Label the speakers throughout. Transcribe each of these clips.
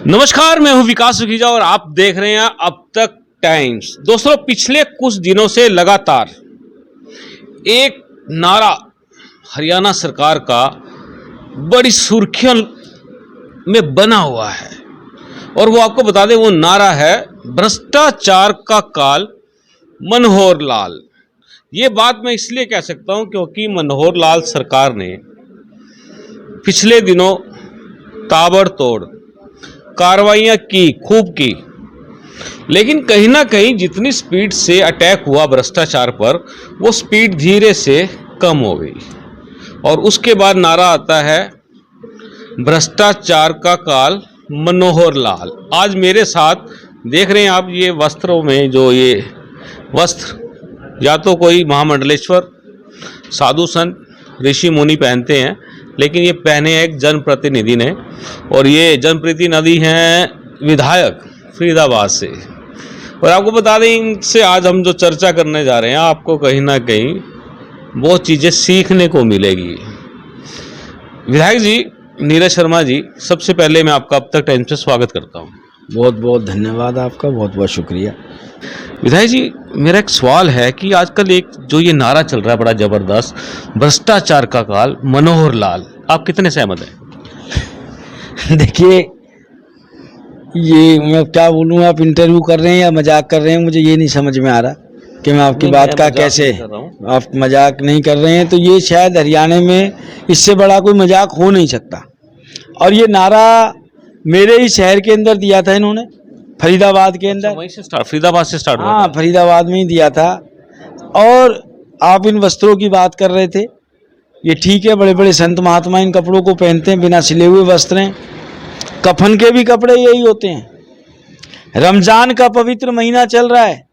Speaker 1: नमस्कार, मैं हूं विकास सुखीजा और आप देख रहे हैं अब तक टाइम्स। दोस्तों, पिछले कुछ दिनों से लगातार एक नारा हरियाणा सरकार का बड़ी सुर्खियों में बना हुआ है और वो आपको बता दें, वो नारा है भ्रष्टाचार का काल मनोहर लाल। ये बात मैं इसलिए कह सकता हूं क्योंकि मनोहर लाल सरकार ने पिछले दिनों ताबड़तोड़ कार्रवाइयां खूब की, लेकिन कहीं ना कहीं जितनी स्पीड से अटैक हुआ भ्रष्टाचार पर, वो स्पीड धीरे से कम हो गई और उसके बाद नारा आता है भ्रष्टाचार का काल मनोहर लाल। आज मेरे साथ देख रहे हैं आप, ये वस्त्रों में जो ये वस्त्र या तो कोई महामंडलेश्वर साधु संत ऋषि मुनि पहनते हैं, लेकिन ये पहने एक जनप्रतिनिधि ने, और ये जनप्रतिनिधि हैं विधायक फरीदाबाद से। और आपको बता दें, इनसे आज हम जो चर्चा करने जा रहे हैं, आपको कहीं ना कहीं बहुत चीज़ें सीखने को मिलेगी। विधायक जी नीरज शर्मा जी, सबसे पहले मैं आपका अब तक टाइम्स से स्वागत करता हूँ।
Speaker 2: बहुत बहुत धन्यवाद आपका, बहुत बहुत शुक्रिया।
Speaker 1: विधायक जी, मेरा एक सवाल है कि आजकल एक जो ये नारा चल रहा है बड़ा जबरदस्त, भ्रष्टाचार का काल मनोहर लाल, आप कितने सहमत हैं?
Speaker 2: देखिए, ये मैं क्या बोलूँ, आप इंटरव्यू कर रहे हैं या मजाक कर रहे हैं, मुझे ये नहीं समझ में आ रहा कि मैं आपकी बात का कैसे, आप मजाक नहीं कर रहे हैं तो ये शायद हरियाणा में इससे बड़ा कोई मजाक हो नहीं सकता। और ये नारा मेरे ही शहर के अंदर दिया था इन्होंने, फरीदाबाद के अंदर।
Speaker 1: वहीं से स्टार्ट, फरीदाबाद से स्टार्ट हुआ?
Speaker 2: हाँ, फरीदाबाद में ही दिया था। और आप इन वस्त्रों की बात कर रहे थे, ये ठीक है, बड़े बड़े संत महात्मा इन कपड़ों को पहनते हैं, बिना सिले हुए वस्त्र हैं। कफन के भी कपड़े यही होते हैं। रमजान का पवित्र महीना चल रहा है,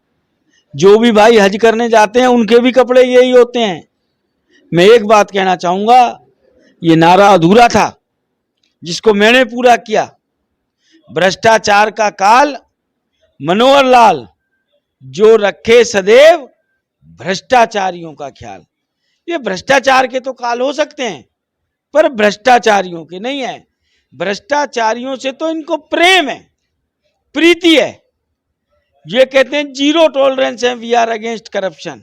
Speaker 2: जो भी भाई हज करने जाते हैं उनके भी कपड़े यही होते हैं। मैं एक बात कहना चाहूँगा, ये नारा अधूरा था जिसको मैंने पूरा किया। भ्रष्टाचार का काल मनोहर लाल, जो रखे सदैव भ्रष्टाचारियों का ख्याल। ये भ्रष्टाचार के तो काल हो सकते हैं, पर भ्रष्टाचारियों के नहीं है। भ्रष्टाचारियों से तो इनको प्रेम है, प्रीति है। ये कहते हैं जीरो टॉलरेंस है, वी आर अगेंस्ट करप्शन।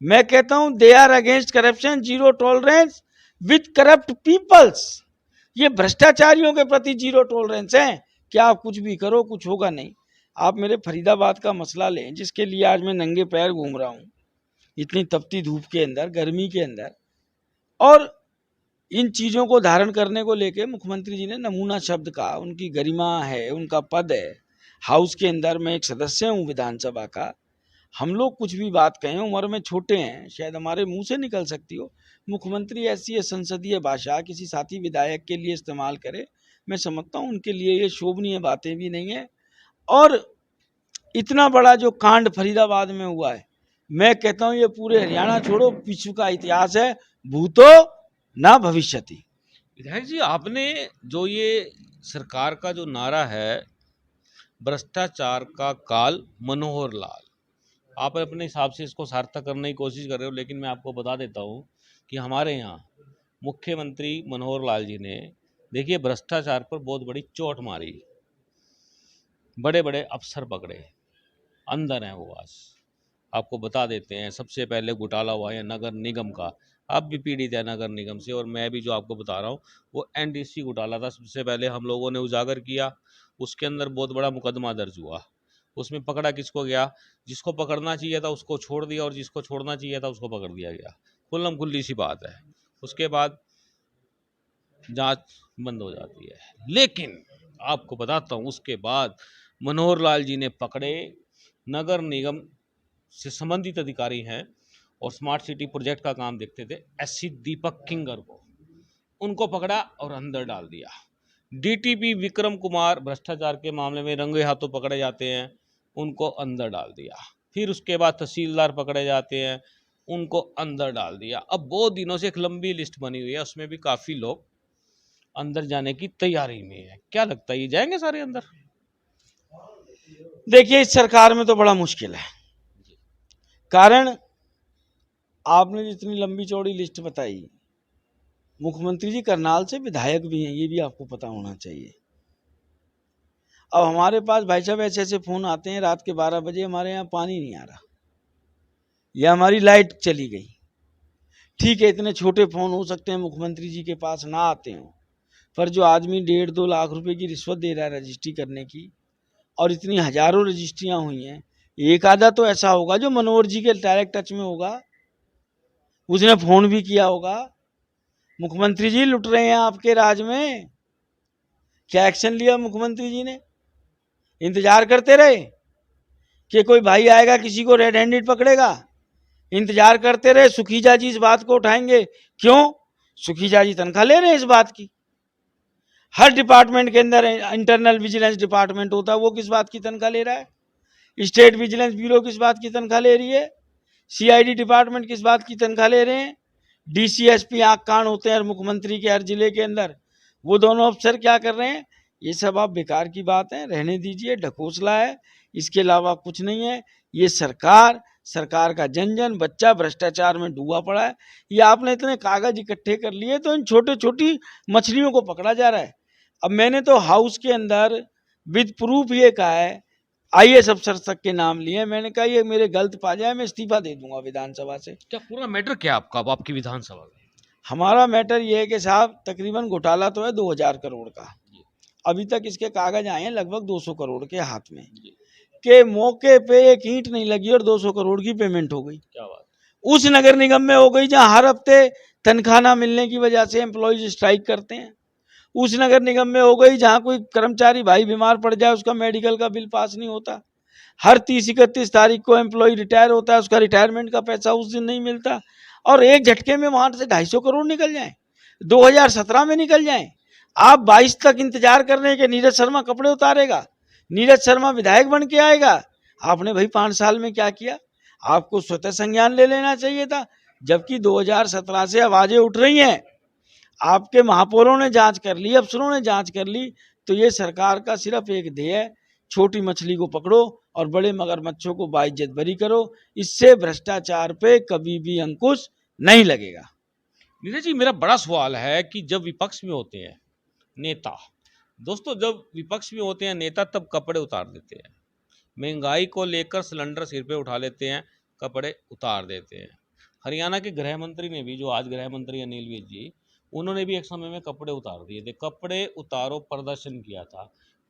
Speaker 2: मैं कहता हूं they are against corruption, zero tolerance with corrupt peoples. ये भ्रष्टाचारियों के प्रति जीरो टॉलरेंस है कि आप कुछ भी करो, कुछ होगा नहीं। आप मेरे फरीदाबाद का मसला लें, जिसके लिए आज मैं नंगे पैर घूम रहा हूं, इतनी तपती धूप के अंदर, गर्मी के अंदर। और इन चीज़ों को धारण करने को लेके मुख्यमंत्री जी ने नमूना शब्द कहा। उनकी गरिमा है, उनका पद है हाउस के अंदर। मैं एक सदस्य हूँ विधानसभा का। हम लोग कुछ भी बात कहें, उम्र में छोटे हैं, शायद हमारे मुंह से निकल सकती हो। मुख्यमंत्री ऐसी है संसदीय भाषा किसी साथी विधायक के लिए इस्तेमाल करे, मैं समझता हूँ उनके लिए ये शोभनीय बातें भी नहीं है। और इतना बड़ा जो कांड फरीदाबाद में हुआ है, मैं कहता हूँ ये पूरे हरियाणा छोड़ो विश्व का इतिहास है, भूतो ना भविष्यति।
Speaker 1: विधायक जी, आपने जो ये सरकार का जो नारा है भ्रष्टाचार का काल मनोहर लाल, आप अपने हिसाब से इसको सार्थक करने की कोशिश कर रहे हो, लेकिन मैं आपको बता देता हूँ कि हमारे यहाँ मुख्यमंत्री मनोहर लाल जी ने, देखिए, भ्रष्टाचार पर बहुत बड़ी चोट मारी, बड़े बड़े अफसर पकड़े, अंदर हैं वो। आज आपको बता देते हैं, सबसे पहले घोटाला हुआ है नगर निगम का। आप भी पीड़ित है नगर निगम से, और मैं भी जो आपको बता रहा हूँ वो एनडीसी घोटाला था। सबसे पहले हम लोगों ने उजागर किया, उसके अंदर बहुत बड़ा मुकदमा दर्ज हुआ। उसमें पकड़ा किसको गया? जिसको पकड़ना चाहिए था उसको छोड़ दिया, और जिसको छोड़ना चाहिए था उसको पकड़ दिया गया। खुल्लम खुल्ली सी बात है। उसके बाद जांच बंद हो जाती है। लेकिन आपको बताता हूँ, उसके बाद मनोहर लाल जी ने पकड़े नगर निगम से संबंधित अधिकारी हैं और स्मार्ट सिटी प्रोजेक्ट का काम देखते थे, एससी दीपक किंगर को, उनको पकड़ा और अंदर डाल दिया। डीटीपी विक्रम कुमार भ्रष्टाचार के मामले में रंगे हाथों पकड़े जाते हैं, उनको अंदर डाल दिया। फिर उसके बाद तहसीलदार पकड़े जाते हैं, उनको अंदर डाल दिया। अब बहुत दिनों से एक लंबी लिस्ट बनी हुई है, उसमें भी काफ़ी लोग अंदर जाने की तैयारी में है। क्या लगता है, ये जाएंगे सारे अंदर?
Speaker 2: देखिए, इस सरकार में तो बड़ा मुश्किल है, कारण आपने जितनी लंबी चौड़ी लिस्ट बताई, मुख्यमंत्री जी करनाल से विधायक भी हैं, ये भी आपको पता होना चाहिए। अब हमारे पास भाई साहब ऐसे ऐसे फ़ोन आते हैं रात के 12 बजे, हमारे यहाँ पानी नहीं आ रहा या हमारी लाइट चली गई। ठीक है, इतने छोटे फ़ोन हो सकते हैं मुख्यमंत्री जी के पास ना आते हों, पर जो आदमी 1.5-2 लाख रुपए की रिश्वत दे रहा है रजिस्ट्री करने की, और इतनी हजारों रजिस्ट्रियां हुई हैं, एक आधा तो ऐसा होगा जो मनोहर जी के डायरेक्ट टच में होगा, उसने फ़ोन भी किया होगा, मुख्यमंत्री जी लुट रहे हैं आपके राज में, क्या एक्शन लिया मुख्यमंत्री जी ने? इंतजार करते रहे कि कोई भाई आएगा किसी को रेड हैंडेड पकड़ेगा? इंतजार करते रहे सुखीजा जी इस बात को उठाएंगे? क्यों? सुखीजा जी तनख्वाह ले रहे हैं इस बात की। हर डिपार्टमेंट के अंदर इंटरनल विजिलेंस डिपार्टमेंट होता है, वो किस बात की तनख्वाह ले रहा है? स्टेट विजिलेंस ब्यूरो किस बात की तनख्वाह ले रही है? सीआईडी डिपार्टमेंट किस बात की तनख्वाह ले रहे हैं? डीसीएसपी आंख कान होते हैं हर मुख्यमंत्री के हर जिले के अंदर, वो दोनों अफसर क्या कर रहे हैं? ये सब आप बेकार की बात है, रहने दीजिए, ढकोसला है, इसके अलावा कुछ नहीं है। ये सरकार का जन जन बच्चा भ्रष्टाचार में डूबा पड़ा है। ये आपने इतने कागज इकट्ठे कर लिए तो इन छोटे छोटी मछलियों को पकड़ा जा रहा है। अब मैंने तो हाउस के अंदर विद प्रूफ ये कहा है, आईएएस अफसर तक के नाम लिए, मैंने कहा ये मेरे गलत पा जाए मैं इस्तीफा दे दूंगा विधानसभा से।
Speaker 1: क्या पूरा मैटर क्या आपका अब आपकी विधानसभा में?
Speaker 2: हमारा मैटर ये है कि साहब तकरीबन घोटाला तो है 2000 करोड़ का, अभी तक इसके कागज आए हैं लगभग 200 करोड़ के हाथ में, के मौके पे एक ईंट नहीं लगी और 200 करोड़ की पेमेंट हो गई।
Speaker 1: क्या बात?
Speaker 2: उस नगर निगम में हो गई जहां हर हफ्ते तनख्वाह ना मिलने की वजह से एम्प्लॉयज स्ट्राइक करते हैं। उस नगर निगम में हो गई जहां कोई कर्मचारी भाई बीमार पड़ जाए उसका मेडिकल का बिल पास नहीं होता। हर 30-31 तारीख को एम्प्लॉय रिटायर होता है, उसका रिटायरमेंट का पैसा उस दिन नहीं मिलता, और एक झटके में वहां से 250 करोड़ निकल जाए, 2017 में निकल जाए। आप 22 तक इंतजार कर रहे हैं कि नीरज शर्मा कपड़े उतारेगा, नीरज शर्मा विधायक बन के आएगा। आपने भाई 5 साल में क्या किया? आपको स्वतः संज्ञान ले लेना चाहिए था, जबकि 2017 से आवाजें उठ रही हैं। आपके महापौरों ने जांच कर ली, अफसरों ने जांच कर ली, तो ये सरकार का सिर्फ एक ध्येय है, छोटी मछली को पकड़ो और बड़े मगरमच्छों को बाइज्जत बरी करो। इससे भ्रष्टाचार पे कभी भी अंकुश नहीं लगेगा।
Speaker 1: नीरज जी, मेरा बड़ा सवाल है कि जब विपक्ष में होते हैं नेता, दोस्तों जब विपक्ष में होते हैं नेता तब कपड़े उतार देते हैं, महंगाई को लेकर सिलेंडर सिर पे उठा लेते हैं, कपड़े उतार देते हैं। हरियाणा के गृह मंत्री ने भी, जो आज गृह मंत्री अनिल विज जी, उन्होंने भी एक समय में कपड़े उतार दिए थे, कपड़े उतारो प्रदर्शन किया था।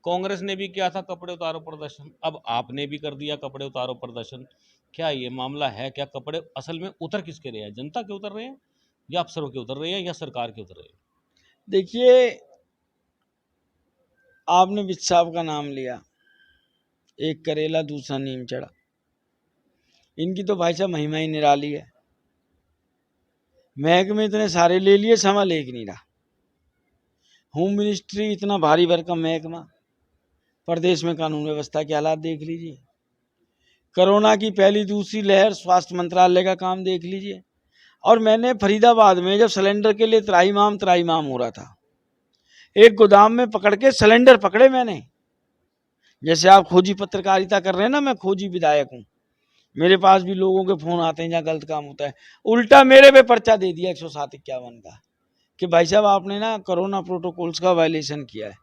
Speaker 1: कांग्रेस ने भी किया था कपड़े उतारो प्रदर्शन, अब आपने भी कर दिया कपड़े उतारो प्रदर्शन। क्या ये मामला है? क्या कपड़े असल में उतर किसके रहे हैं? जनता के उतर रहे हैं या अफसरों के उतर रहे हैं या सरकार के उतर रहे हैं?
Speaker 2: देखिए, आपने विज साहब का नाम लिया, एक करेला दूसरा नीम चढ़ा। इनकी तो भाई साहब महिमा ही निराली है। महकमे इतने सारे ले लिए, संभल एक नहीं रहा। होम मिनिस्ट्री इतना भारी भरकम महकमा, प्रदेश में कानून व्यवस्था के हालात देख लीजिए। कोरोना की पहली दूसरी लहर, स्वास्थ्य मंत्रालय का काम देख लीजिए। और मैंने फरीदाबाद में जब सिलेंडर के लिए त्राहीमाम हो रहा था, एक गोदाम में पकड़ के सिलेंडर पकड़े मैंने। जैसे आप खोजी पत्रकारिता कर रहे हैं ना, मैं खोजी विधायक हूँ, मेरे पास भी लोगों के फोन आते हैं जहाँ गलत काम होता है, उल्टा मेरे पे पर्चा दे दिया 107-51 का कि भाई साहब आपने ना कोरोना प्रोटोकॉल्स का वायलेशन किया है।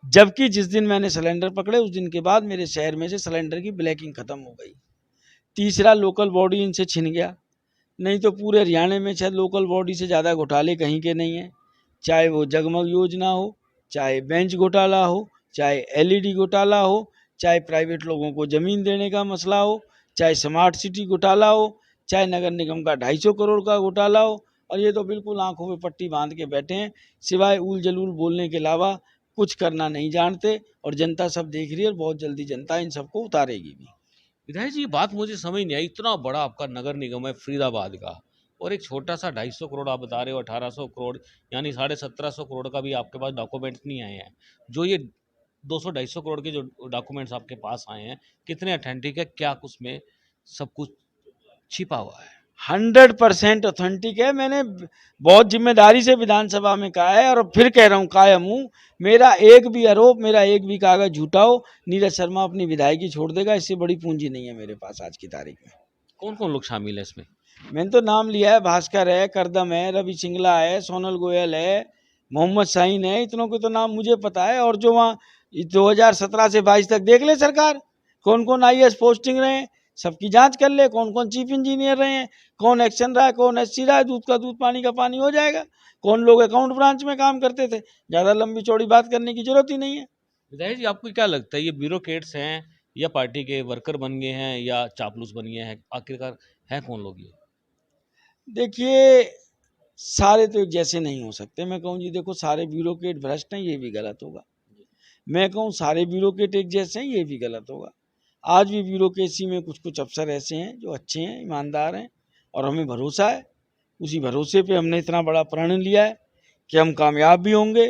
Speaker 2: जबकि जिस दिन मैंने सिलेंडर पकड़े उस दिन के बाद मेरे शहर में से सिलेंडर की ब्लैकिंग खत्म हो गई। तीसरा, लोकल बॉडी इनसे छिन गया, नहीं तो पूरे हरियाणा में शायद लोकल बॉडी से ज़्यादा घोटाले कहीं के नहीं हैं। चाहे वो जगमग योजना हो, चाहे बेंच घोटाला हो, चाहे एलईडी घोटाला हो, चाहे प्राइवेट लोगों को ज़मीन देने का मसला हो, चाहे स्मार्ट सिटी घोटाला हो, चाहे नगर निगम का 250 करोड़ का घोटाला हो। और ये तो बिल्कुल आंखों में पट्टी बांध के बैठे हैं, सिवाय उल जलूल बोलने के अलावा कुछ करना नहीं जानते। और जनता सब देख रही है और बहुत जल्दी जनता इन सबको उतारेगी भी।
Speaker 1: विधायक जी, ये बात मुझे समझ नहीं आई, इतना बड़ा आपका नगर निगम है फरीदाबाद का, और एक छोटा सा 250 करोड़ आप बता रहे हो, 1800 करोड़ यानी 1750 करोड़ का भी आपके पास डॉक्यूमेंट्स नहीं आए हैं। जो ये 200-250 करोड़ के जो डॉक्यूमेंट्स आपके पास आए हैं, कितने ऑथेंटिक है? क्या उसमें सब कुछ छिपा हुआ है?
Speaker 2: 100% ऑथेंटिक है। मैंने बहुत जिम्मेदारी से विधानसभा में कहा है और फिर कह रहा हूँ, कायम हूँ, मेरा एक भी आरोप, मेरा एक भी कागज झूठा हो, नीरज शर्मा अपनी विधायकी छोड़ देगा। इससे बड़ी पूंजी नहीं है मेरे पास आज की तारीख में।
Speaker 1: कौन कौन लोग शामिल है इसमें?
Speaker 2: मैंने तो नाम लिया है, भास्कर है, करदम है, रवि सिंगला है, सोनल गोयल है, मोहम्मद शाहीन है, इतनों के तो नाम मुझे पता है। और जो वहाँ इस 2017 से 22 तक देख ले सरकार, कौन कौन आईएएस पोस्टिंग रहे हैं, सबकी जांच कर ले, कौन कौन चीफ इंजीनियर रहे हैं, कौन एक्शन रहा है, कौन एससी रहा है, दूध का दूध पानी का पानी हो जाएगा। कौन लोग अकाउंट ब्रांच में काम करते थे, ज़्यादा लंबी चौड़ी बात करने की जरूरत ही नहीं है।
Speaker 1: विधायक जी, आपको क्या लगता है, ये ब्यूरोक्रेट्स हैं या पार्टी के वर्कर बन गए हैं या चापलूस बन गए हैं, आखिरकार हैं कौन लोग ये?
Speaker 2: देखिए, सारे तो एक जैसे नहीं हो सकते। मैं कहूँ जी देखो, सारे ब्यूरोक्रेट भ्रष्ट हैं, ये भी गलत होगा। मैं कहूँ सारे ब्यूरोक्रेट एक जैसे हैं, ये भी गलत होगा। आज भी ब्यूरोक्रेसी में कुछ कुछ अफसर ऐसे हैं जो अच्छे हैं, ईमानदार हैं, और हमें भरोसा है। उसी भरोसे पे हमने इतना बड़ा प्रण लिया है कि हम कामयाब भी होंगे।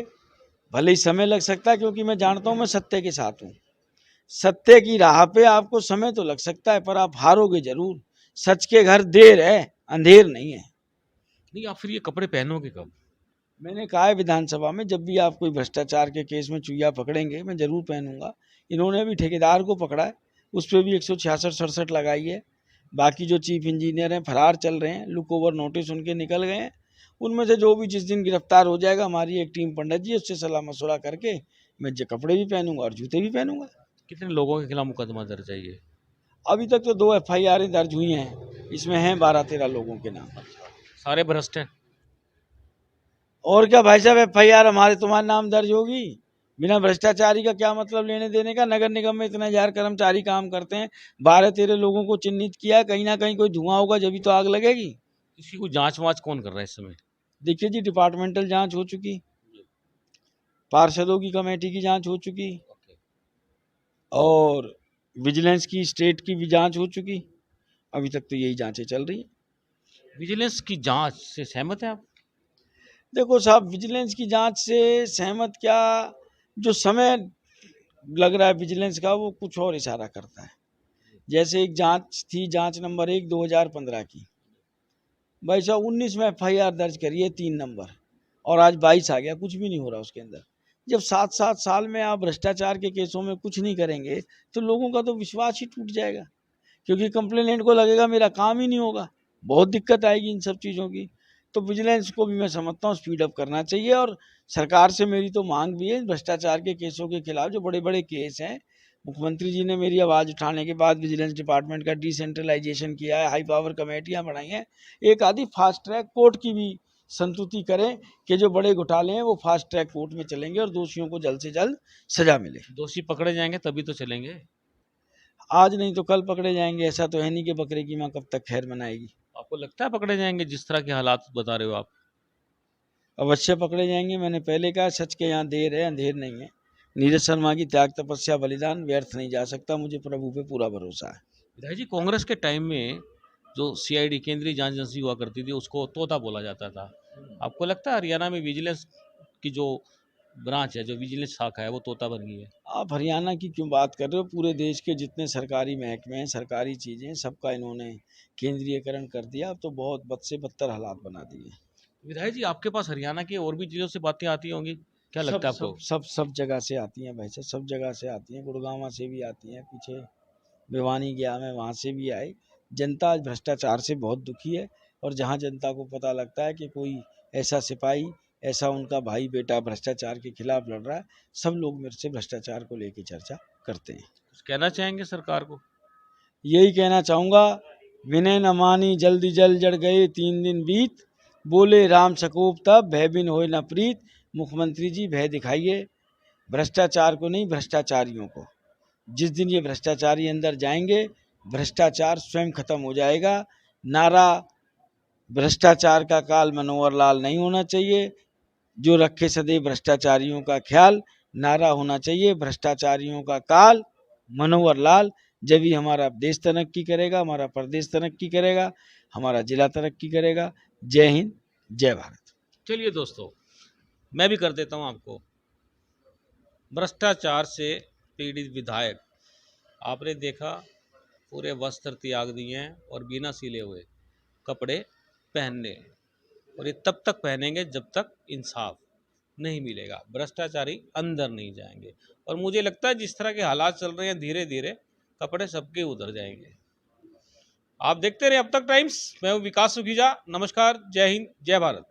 Speaker 2: भले ही समय लग सकता है, क्योंकि मैं जानता हूँ मैं सत्य के साथ हूँ। सत्य की राह पे आपको समय तो लग सकता है, पर आप हारोगे जरूर। सच के घर देर है, अंधेर नहीं है।
Speaker 1: नहीं, आप फिर ये कपड़े पहनोगे कब?
Speaker 2: मैंने कहा है विधानसभा में, जब भी आप कोई भ्रष्टाचार के केस में चुईया पकड़ेंगे, मैं जरूर पहनूंगा। इन्होंने भी ठेकेदार को पकड़ा है, उस पर भी 166-67 लगाई है। बाकी जो चीफ इंजीनियर हैं फरार चल रहे हैं, लुक ओवर नोटिस उनके निकल गए हैं। उनमें से जो भी जिस दिन गिरफ्तार हो जाएगा, हमारी एक टीम पंडित जी, उससे सलाह मशवरा करके मैं जो कपड़े भी पहनूंगा और जूते भी पहनूंगा।
Speaker 1: कितने लोगों के खिलाफ मुकदमा दर्ज है ये?
Speaker 2: अभी तक तो 2 FIR दर्ज हुई हैं, इसमें हैं 12-13 लोगों के नाम।
Speaker 1: सारे भ्रष्ट हैं?
Speaker 2: और क्या भाई साहब, FIR हमारे तुम्हारे नाम दर्ज होगी? बिना भ्रष्टाचारी का क्या मतलब लेने देने का? नगर निगम में इतने 1000 कर्मचारी काम करते हैं, 12-13 लोगों को चिन्हित किया है, कहीं ना कहीं कोई धुआं होगा जब तो आग लगेगी।
Speaker 1: इसकी कोई जांच वाँच कौन कर रहा है इस समय?
Speaker 2: देखिए जी, डिपार्टमेंटल जांच हो चुकी, पार्षदों की कमेटी की जांच हो चुकी, और विजिलेंस की स्टेट की भी जांच हो चुकी। अभी तक तो यही जांचें चल रही हैं।
Speaker 1: विजिलेंस की जांच से सहमत हैं आप?
Speaker 2: देखो साहब, विजिलेंस की जांच से सहमत क्या, जो समय लग रहा है विजिलेंस का, वो कुछ और इशारा करता है। जैसे एक जांच थी, जांच नंबर 1 2015 की, भाई साहब 19 में FIR दर्ज करी है, 3 नंबर, और आज 22 आ गया, कुछ भी नहीं हो रहा उसके अंदर। जब 7-7 साल में आप भ्रष्टाचार के केसों में कुछ नहीं करेंगे, तो लोगों का तो विश्वास ही टूट जाएगा, क्योंकि कंप्लेनेंट को लगेगा मेरा काम ही नहीं होगा, बहुत दिक्कत आएगी इन सब चीज़ों की। तो विजिलेंस को भी मैं समझता हूँ स्पीड अप करना चाहिए, और सरकार से मेरी तो मांग भी है, भ्रष्टाचार के केसों के खिलाफ जो बड़े बड़े केस हैं, मुख्यमंत्री जी ने मेरी आवाज़ उठाने के बाद विजिलेंस डिपार्टमेंट का डिसेंट्रलाइजेशन किया है, हाई पावर कमेटियाँ बनाई हैं, एक आधी फास्ट ट्रैक कोर्ट की भी संतुति करें कि जो बड़े घोटाले हैं वो फास्ट ट्रैक कोर्ट में चलेंगे और दोषियों को जल्द से जल्द सजा मिले।
Speaker 1: दोषी पकड़े जाएंगे तभी तो चलेंगे।
Speaker 2: आज नहीं तो कल पकड़े जाएंगे, ऐसा तो है नहीं कि बकरे की माँ कब तक खैर मनाएगी।
Speaker 1: आपको लगता है पकड़े जाएंगे जिस तरह के हालात बता रहे हो आप?
Speaker 2: अवश्य पकड़े जाएंगे। मैंने पहले कहा, सच के यहाँ देर है, अंधेर नहीं है। नीरज शर्मा की त्याग तपस्या बलिदान व्यर्थ नहीं जा सकता, मुझे प्रभु पे पूरा भरोसा है।
Speaker 1: विधायक जी, कांग्रेस के टाइम में जो CID केंद्रीय जांच एजेंसी हुआ करती थी उसको तोता बोला जाता था। आपको लगता है हरियाणा में विजिलेंस की जो ब्रांच है, जो विजिलेंस शाखा है, वो तोता बन गई है?
Speaker 2: आप हरियाणा की क्यों बात कर रहे हो? पूरे देश के जितने सरकारी महकमे हैं, सरकारी चीज़ें, सबका इन्होंने केंद्रीयकरण कर दिया। अब तो बहुत बद से बदतर हालात बना दिए।
Speaker 1: विधायक जी, आपके पास हरियाणा की और भी चीज़ों से बातें आती होंगी, क्या
Speaker 2: सब
Speaker 1: लगता है
Speaker 2: सब
Speaker 1: आपको?
Speaker 2: सब जगह से आती हैं भाई साहब, सब जगह से आती हैं। गुड़गांव से भी आती हैं, पीछे भिवानी गया मैं, वहाँ से भी आई। जनता आज भ्रष्टाचार से बहुत दुखी है, और जहाँ जनता को पता लगता है कि कोई ऐसा सिपाही, ऐसा उनका भाई बेटा भ्रष्टाचार के खिलाफ लड़ रहा है, सब लोग मेरे से भ्रष्टाचार को लेकर चर्चा करते हैं।
Speaker 1: कुछ कहना चाहेंगे सरकार को?
Speaker 2: यही कहना चाहूँगा, विनय न मानी जल्दी जल जड़ गए 3 दिन बीत, बोले राम सकोप तब भय बिन होए न प्रीत। मुख्यमंत्री जी, भय दिखाइए, भ्रष्टाचार को नहीं, भ्रष्टाचारियों को। जिस दिन ये भ्रष्टाचारी अंदर जाएंगे, भ्रष्टाचार स्वयं खत्म हो जाएगा। नारा भ्रष्टाचार का काल मनोहर लाल नहीं होना चाहिए, जो रखे सदैव भ्रष्टाचारियों का ख्याल। नारा होना चाहिए भ्रष्टाचारियों का काल मनोहर लाल। जब ही हमारा देश तरक्की करेगा, हमारा प्रदेश तरक्की करेगा, हमारा जिला तरक्की करेगा। जय हिंद, जय भारत।
Speaker 1: चलिए दोस्तों, मैं भी कर देता हूँ आपको। भ्रष्टाचार से पीड़ित विधायक, आपने देखा, पूरे वस्त्र त्याग दिए हैं और बिना सिले हुए कपड़े पहनने हैं, और ये तब तक पहनेंगे जब तक इंसाफ नहीं मिलेगा, भ्रष्टाचारी अंदर नहीं जाएंगे। और मुझे लगता है जिस तरह के हालात चल रहे हैं, धीरे धीरे कपड़े सबके उतर जाएंगे। आप देखते रहे अब तक टाइम्स। मैं हूँ विकास सुखीजा। नमस्कार, जय हिंद, जय भारत।